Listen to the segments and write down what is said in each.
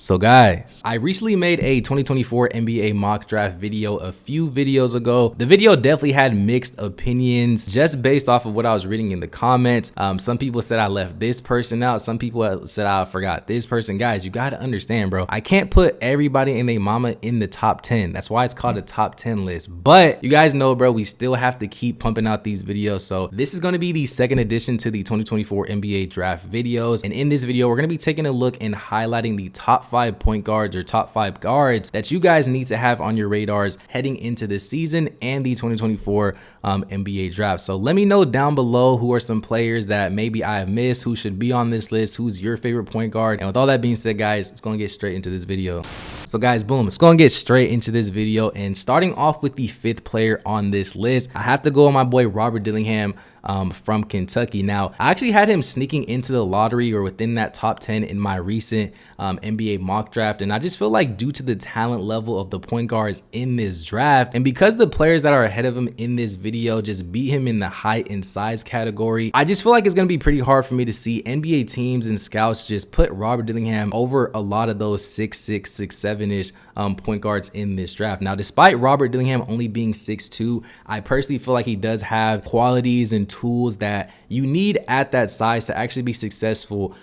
So guys, I recently made a 2024 NBA mock draft video a few videos ago. The video definitely had mixed opinions just based off of what I was reading in the comments. Some people said I left this person out. Some people said I forgot this person. Guys, you got to understand, bro. I can't put everybody and their mama in the top 10. That's why it's called a top 10 list. But you guys know, bro, we still have to keep pumping out these videos. So this is going to be the second edition to the 2024 NBA draft videos. And in this video, we're going to be taking a look and highlighting the top 5 point guards or top 5 guards that you guys need to have on your radars heading into this season and the 2024 NBA draft. So let me know down below who are some players that maybe I have missed, who should be on this list, who's your favorite point guard. And with all that being said, guys, let's go and get straight into this video. So guys, boom, let's go and get straight into this video. And starting off with the 5th player on this list, I have to go on my boy Robert Dillingham from Kentucky. Now, I actually had him sneaking into the lottery or within that top 10 in my recent NBA mock draft. And I just feel like due to the talent level of the point guards in this draft, and because the players that are ahead of him in this video just beat him in the height and size category, I just feel like it's going to be pretty hard for me to see NBA teams and scouts just put Robert Dillingham over a lot of those 6'6", 6'7"-ish point guards in this draft. Now, despite Robert Dillingham only being 6'2", I personally feel like he does have qualities and tools that you need at that size to actually be successful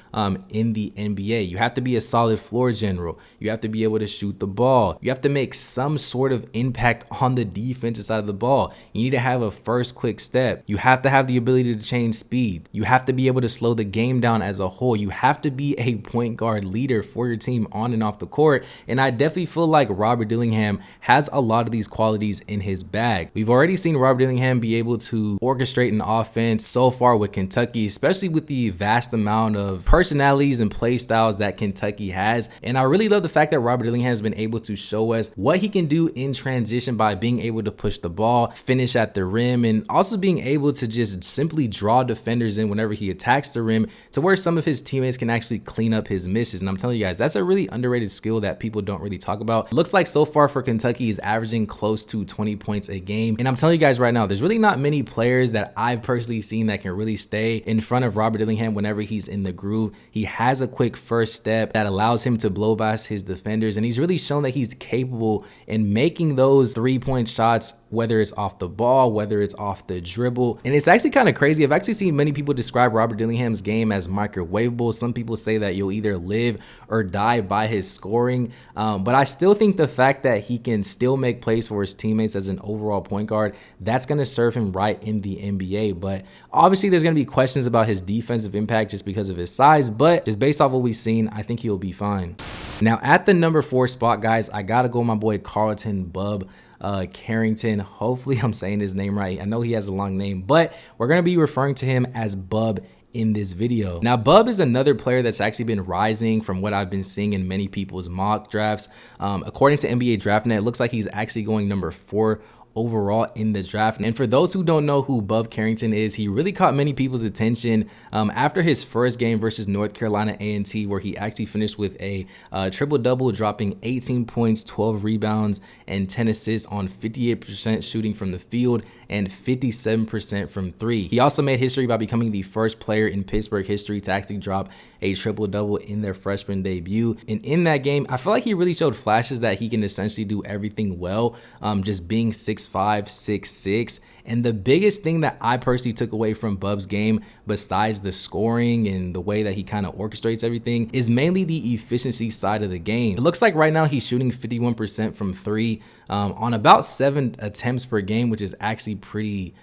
in the NBA. You have to be a solid floor general. You have to be able to shoot the ball. You have to make some sort of impact on the defensive side of the ball. You need to have a first quick step. You have to have the ability to change speed. You have to be able to slow the game down as a whole. You have to be a point guard leader for your team on and off the court. And I definitely feel like Robert Dillingham has a lot of these qualities in his bag. We've already seen Robert Dillingham be able to orchestrate an offense so far with Kentucky, especially with the vast amount of personalities and play styles that Kentucky has. And I really love the fact that Robert Dillingham has been able to show us what he can do in transition by being able to push the ball, finish at the rim, and also being able to just simply draw defenders in whenever he attacks the rim to where some of his teammates can actually clean up his misses. And I'm telling you guys, that's a really underrated skill that people don't really talk about. It looks like so far for Kentucky, he's averaging close to 20 points a game. And I'm telling you guys right now, there's really not many players that I've personally seen that can really stay in front of Robert Dillingham whenever he's in the groove. He has a quick first step that allows him to blow past his defenders, and he's really shown that he's capable in making those 3-point shots, whether it's off the ball, whether it's off the dribble. And it's actually kind of crazy. I've actually seen many people describe Robert Dillingham's game as microwavable. Some people say that you'll either live or die by his scoring, but I still think the fact that he can still make plays for his teammates as an overall point guard, that's going to serve him right in the NBA. But obviously there's going to be questions about his defensive impact just because of his size, but just based off what we've seen, I think he'll be fine. Now at the number 4 spot, guys, I gotta go my boy Bub Carrington. Hopefully I'm saying his name right. I know he has a long name, but we're going to be referring to him as Bub in this video. Now, Bub is another player that's actually been rising from what I've been seeing in many people's mock drafts. According to NBA DraftNet, it looks like he's actually going number 4 overall in the draft. And for those who don't know who Bub Carrington is, he really caught many people's attention after his first game versus North Carolina A&T, where he actually finished with a triple-double, dropping 18 points, 12 rebounds, and 10 assists on 58% shooting from the field and 57% from 3. He also made history by becoming the first player in Pittsburgh history to actually drop a triple-double in their freshman debut. And in that game, I feel like he really showed flashes that he can essentially do everything well, just being 6'5", 6'6". And the biggest thing that I personally took away from Bub's game, besides the scoring and the way that he kind of orchestrates everything, is mainly the efficiency side of the game. It looks like right now he's shooting 51% from 3 on about 7 attempts per game, which is actually pretty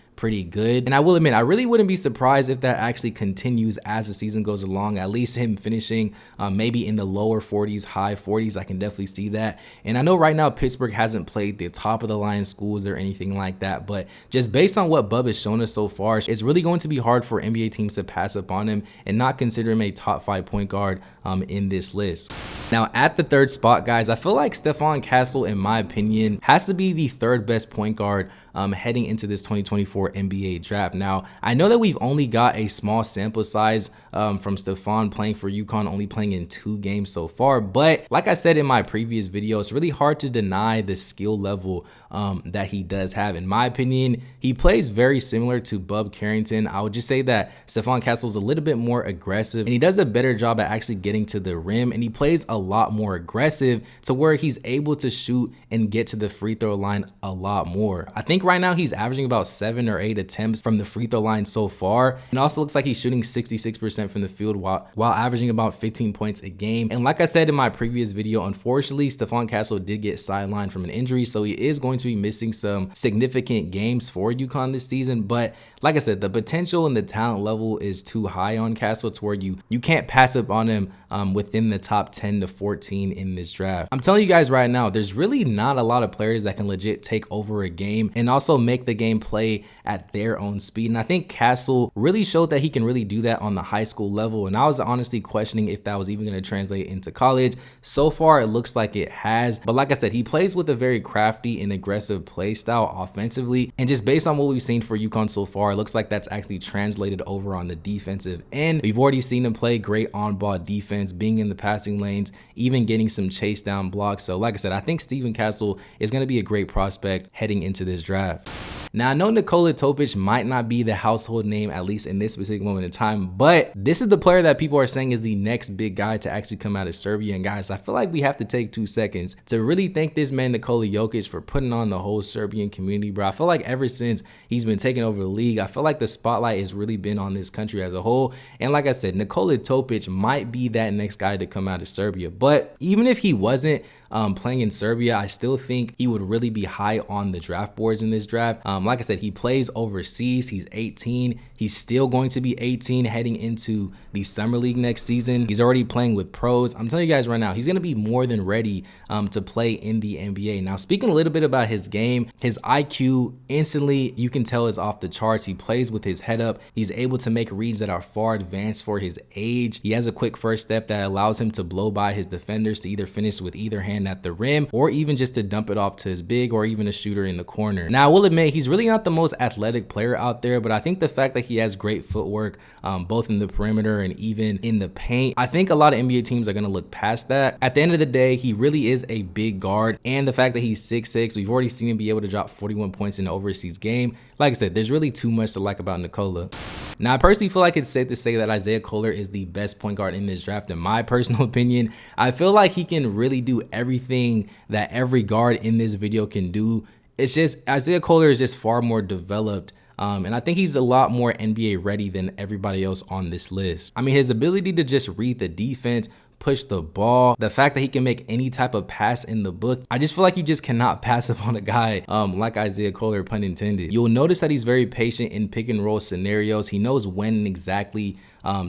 good. And I will admit, I really wouldn't be surprised if that actually continues as the season goes along, at least him finishing maybe in the lower 40s, high 40s. I can definitely see that. And I know right now Pittsburgh hasn't played the top of the line schools or anything like that, but just based on what Bub has shown us so far, it's really going to be hard for NBA teams to pass up on him and not consider him a top 5 point guard in this list. Now at the 3rd spot, guys, I feel like Stefan Castle, in my opinion, has to be the 3rd best point guard heading into this 2024 NBA draft. Now, I know that we've only got a small sample size from Stefan playing for UConn, only playing in 2 games so far, but like I said in my previous video, it's really hard to deny the skill level that he does have. In my opinion, he plays very similar to Bub Carrington. I would just say that Stefan Castle is a little bit more aggressive, and he does a better job at actually getting to the rim, and he plays a lot more aggressive to where he's able to shoot and get to the free throw line a lot more. I think right now he's averaging about 7 or 8 attempts from the free throw line so far, and also looks like he's shooting 66% from the field while averaging about 15 points a game. And like I said in my previous video, unfortunately Stefan Castle did get sidelined from an injury, so he is going to be missing some significant games for UConn this season. But like I said, the potential and the talent level is too high on Castle to where you can't pass up on him within the top 10 to 14 in this draft. I'm telling you guys right now, there's really not a lot of players that can legit take over a game and also make the game play at their own speed. And I think Castle really showed that he can really do that on the high school level. And I was honestly questioning if that was even going to translate into college. So far, it looks like it has. But like I said, he plays with a very crafty and aggressive play style offensively. And just based on what we've seen for UConn so far, it looks like that's actually translated over on the defensive end. We've already seen him play great on-ball defense, being in the passing lanes, even getting some chase down blocks. So like I said, I think Stefan Castle is going to be a great prospect heading into this draft. Now, I know Nikola Jokic might not be the household name, at least in this specific moment in time, but this is the player that people are saying is the next big guy to actually come out of Serbia. And guys, I feel like we have to take 2 seconds to really thank this man, Nikola Jokic, for putting on the whole Serbian community, bro. I feel like ever since he's been taking over the league, I feel like the spotlight has really been on this country as a whole. And like I said, Nikola Jokic might be that next guy to come out of Serbia. But even if he wasn't playing in Serbia, I still think he would really be high on the draft boards in this draft. Like I said, he plays overseas. He's 18. He's still going to be 18 heading into the summer league next season. He's already playing with pros. I'm telling you guys right now, he's going to be more than ready to play in the NBA. Now, speaking a little bit about his game, his IQ instantly, you can tell, is off the charts. He plays with his head up. He's able to make reads that are far advanced for his age. He has a quick first step that allows him to blow by his defenders, to either finish with either hand at the rim or even just to dump it off to his big or even a shooter in the corner. Now, I will admit, he's really not the most athletic player out there, but I think the fact that he has great footwork, both in the perimeter and even in the paint, I think a lot of NBA teams are going to look past that. At the end of the day, he really is a big guard, and the fact that he's 6'6", we've already seen him be able to drop 41 points in an overseas game. Like I said, there's really too much to like about Nikola. Now, I personally feel like it's safe to say that Isaiah Kler is the best point guard in this draft. In my personal opinion, I feel like he can really do everything that every guard in this video can do. It's just Isaiah Kler is just far more developed. And I think he's a lot more NBA ready than everybody else on this list. I mean, his ability to just read the defense, push the ball, the fact that he can make any type of pass in the book, I just feel like you just cannot pass up on a guy like Isaiah Kler, pun intended. You'll notice that he's very patient in pick and roll scenarios. He knows when exactly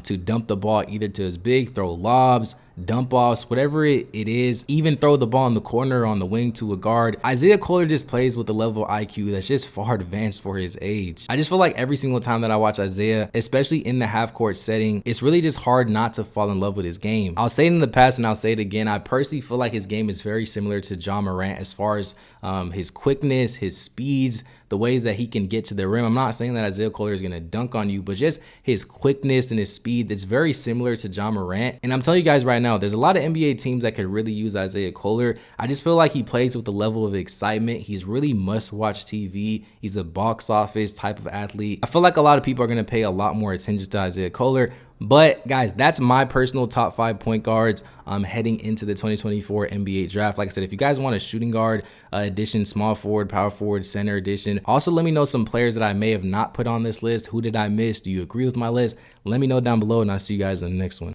to dump the ball either to his big, throw lobs, dump offs, whatever it is, even throw the ball in the corner on the wing to a guard. Isaiah Kler just plays with a level of IQ that's just far advanced for his age. I just feel like every single time that I watch Isaiah, especially in the half court setting, it's really just hard not to fall in love with his game. I'll say it in the past and I'll say it again. I personally feel like his game is very similar to John Morant as far as his quickness, his speeds, the ways that he can get to the rim. I'm not saying that Isaiah Kler is going to dunk on you, but just his quickness and his speed that's very similar to John Morant. And I'm telling you guys right now, there's a lot of NBA teams that could really use Isaiah Kler. I just feel like he plays with a level of excitement. He's really must-watch TV. He's a box office type of athlete. I feel like a lot of people are going to pay a lot more attention to Isaiah Kler. But guys, that's my personal top 5 point guards heading into the 2024 NBA draft. Like I said, if you guys want a shooting guard edition, small forward, power forward, center edition, also let me know some players that I may have not put on this list. Who did I miss? Do you agree with my list? Let me know down below, and I'll see you guys in the next one.